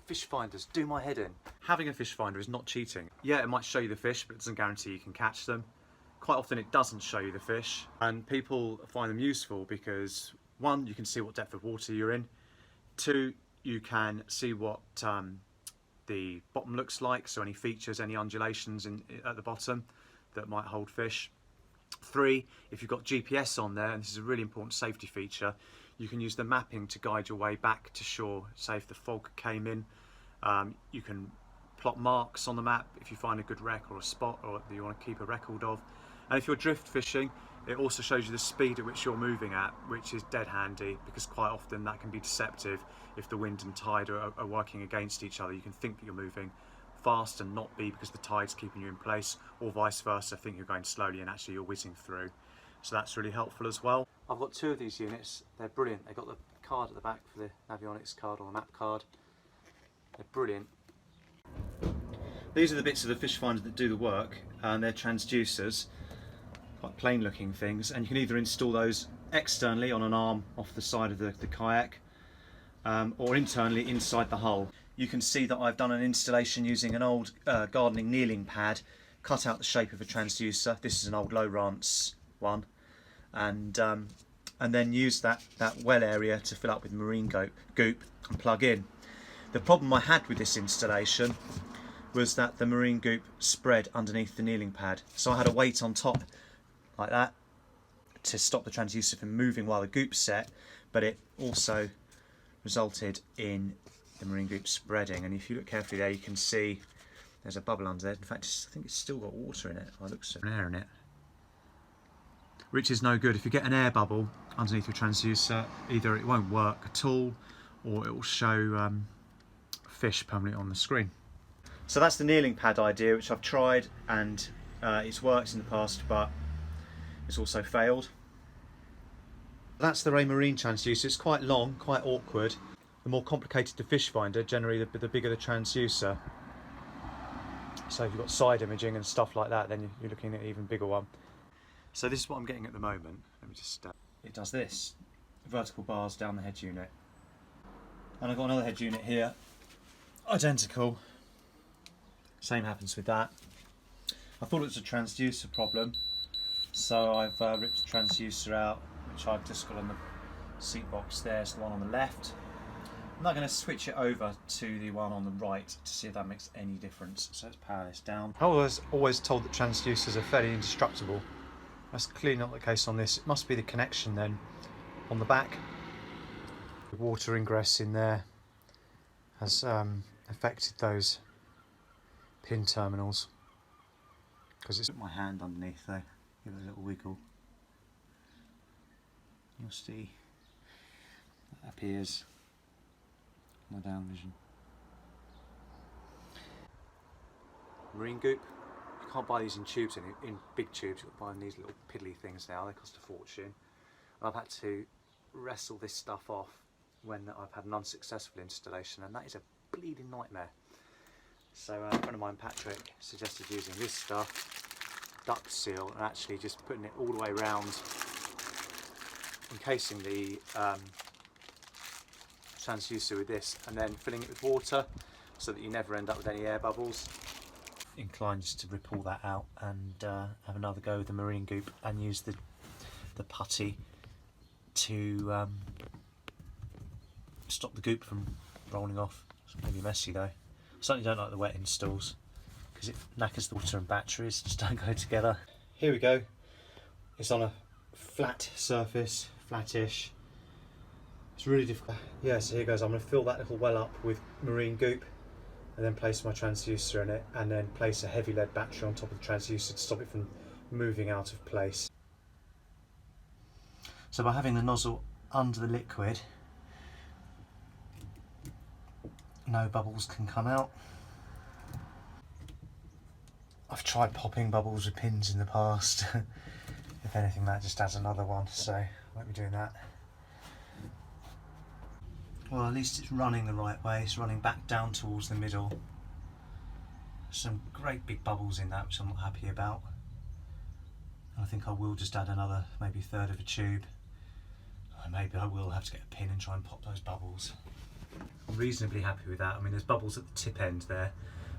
fish finders do my head in. Having a fish finder is not cheating. Yeah, it might show you the fish, but it doesn't guarantee you can catch them. Quite often it doesn't show you the fish, and people find them useful because 1, you can see what depth of water you're in. 2, you can see what the bottom looks like, so any features, any undulations at the bottom that might hold fish. 3, if you've got GPS on there, and this is a really important safety feature, you can use the mapping to guide your way back to shore. Say if the fog came in, you can plot marks on the map if you find a good wreck or a spot or that you want to keep a record of. And if you're drift fishing, it also shows you the speed at which you're moving at, which is dead handy because quite often that can be deceptive if the wind and tide are working against each other. You can think that you're moving fast and not be because the tide's keeping you in place, or vice versa, think you're going slowly and actually you're whizzing through. So that's really helpful as well. I've got 2 of these units. They're brilliant. They've got the card at the back for the avionics card or the map card. They're brilliant. These are the bits of the fish finder that do the work, and they're transducers, quite plain looking things, and you can either install those externally on an arm off the side of the kayak, or internally inside the hull. You can see that I've done an installation using an old gardening kneeling pad, cut out the shape of a transducer. This is an old Lowrance one, and then use that well area to fill up with marine goop and plug in. The problem I had with this installation was that the marine goop spread underneath the kneeling pad, so I had a weight on top like that to stop the transducer from moving while the goop's set, but it also resulted in the marine goop spreading. And if you look carefully there, you can see there's a bubble under there. In fact, I think it's still got water in it. It looks like air in it, which is no good. If you get an air bubble underneath your transducer, either it won't work at all or it will show fish permanently on the screen. So that's the kneeling pad idea, which I've tried, and it's worked in the past, but it's also failed. That's the Raymarine transducer. It's quite long, quite awkward. The more complicated the fish finder, generally the bigger the transducer. So if you've got side imaging and stuff like that, then you're looking at an even bigger one. So this is what I'm getting at the moment. Let me just, it does this, vertical bars down the head unit. And I've got another head unit here, identical. Same happens with that. I thought it was a transducer problem, so I've ripped the transducer out, which I've just got on the seat box there. It's the one on the left. I'm now going to switch it over to the one on the right to see if that makes any difference. So let's power this down. I was always told that transducers are fairly indestructible. That's clearly not the case on this. It must be the connection then on the back. The water ingress in there has affected those pin terminals. Because it's put my hand underneath though, give it a little wiggle. You'll see that appears on the down vision. Marine goop. You can't buy these in tubes, in big tubes. You've got to buy these little piddly things now. They cost a fortune. I've had to wrestle this stuff off when I've had an unsuccessful installation, and that is a bleeding nightmare. So a friend of mine, Patrick, suggested using this stuff, duct seal, and actually just putting it all the way around, encasing the transducer with this, and then filling it with water so that you never end up with any air bubbles. Inclined just to rip all that out and have another go with the marine goop and use the putty to stop the goop from rolling off. It's going to be messy though. I certainly don't like the wet installs because it knackers the water and batteries, just don't go together. Here we go. It's on a flat surface, flattish. It's really difficult. Yeah, so here goes. I'm going to fill that little well up with marine goop and then place my transducer in it, and then place a heavy lead battery on top of the transducer to stop it from moving out of place. So by having the nozzle under the liquid, no bubbles can come out. I've tried popping bubbles with pins in the past. If anything, that just adds another one, so I won't be doing that. Well, at least it's running the right way. It's running back down towards the middle. Some great big bubbles in that, which I'm not happy about. And I think I will just add another, maybe a third of a tube. Or maybe I will have to get a pin and try and pop those bubbles. I'm reasonably happy with that. I mean, there's bubbles at the tip end there.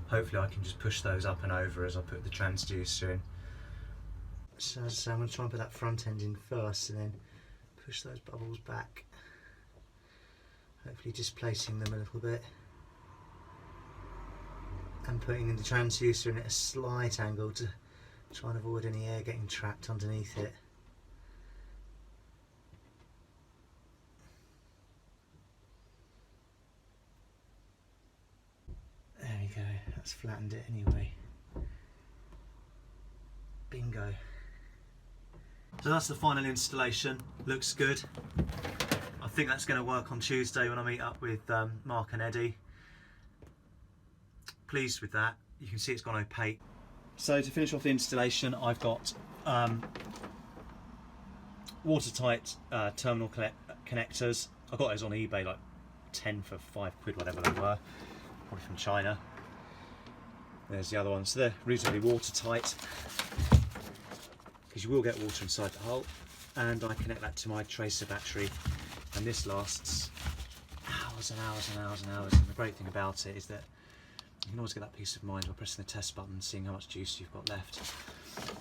Hopefully I can just push those up and over as I put the transducer in. So as I say, I'm going to try and put that front end in first and then push those bubbles back. Hopefully displacing them a little bit. And putting in the transducer in at a slight angle to try and avoid any air getting trapped underneath it. There we go, that's flattened it anyway. Bingo. So that's the final installation, looks good. I think that's going to work on Tuesday when I meet up with Mark and Eddie. Pleased with that. You can see it's gone opaque. So to finish off the installation, I've got watertight terminal connectors. I got those on eBay, like 10 for £5, whatever they were, probably from China. There's the other ones. So they're reasonably watertight, because you will get water inside the hull. And I connect that to my tracer battery, and this lasts hours and hours and hours and hours. And the great thing about it is that you can always get that peace of mind by pressing the test button and seeing how much juice you've got left.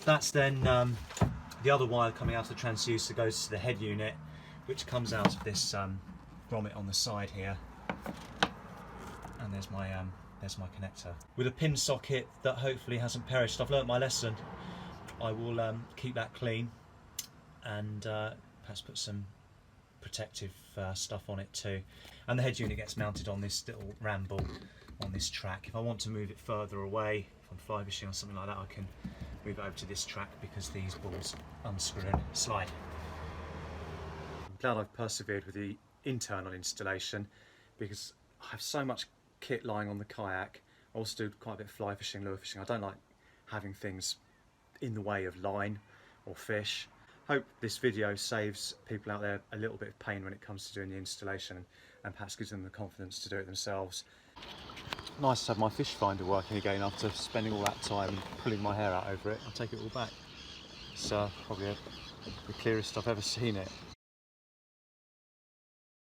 That's then the other wire coming out of the transducer goes to the head unit, which comes out of this grommet on the side here. And there's my connector with a pin socket that hopefully hasn't perished. I've learnt my lesson. I will keep that clean and perhaps put some protective stuff on it too. And the head unit gets mounted on this little ram ball on this track. If I want to move it further away, if I'm fly fishing or something like that, I can move it over to this track because these balls unscrew and slide. I'm glad I've persevered with the internal installation because I have so much kit lying on the kayak. I also do quite a bit of fly fishing, lure fishing. I don't like having things in the way of line or fish. Hope this video saves people out there a little bit of pain when it comes to doing the installation and perhaps gives them the confidence to do it themselves. Nice to have my fish finder working again after spending all that time and pulling my hair out over it. I'll take it all back. It's probably the clearest I've ever seen it.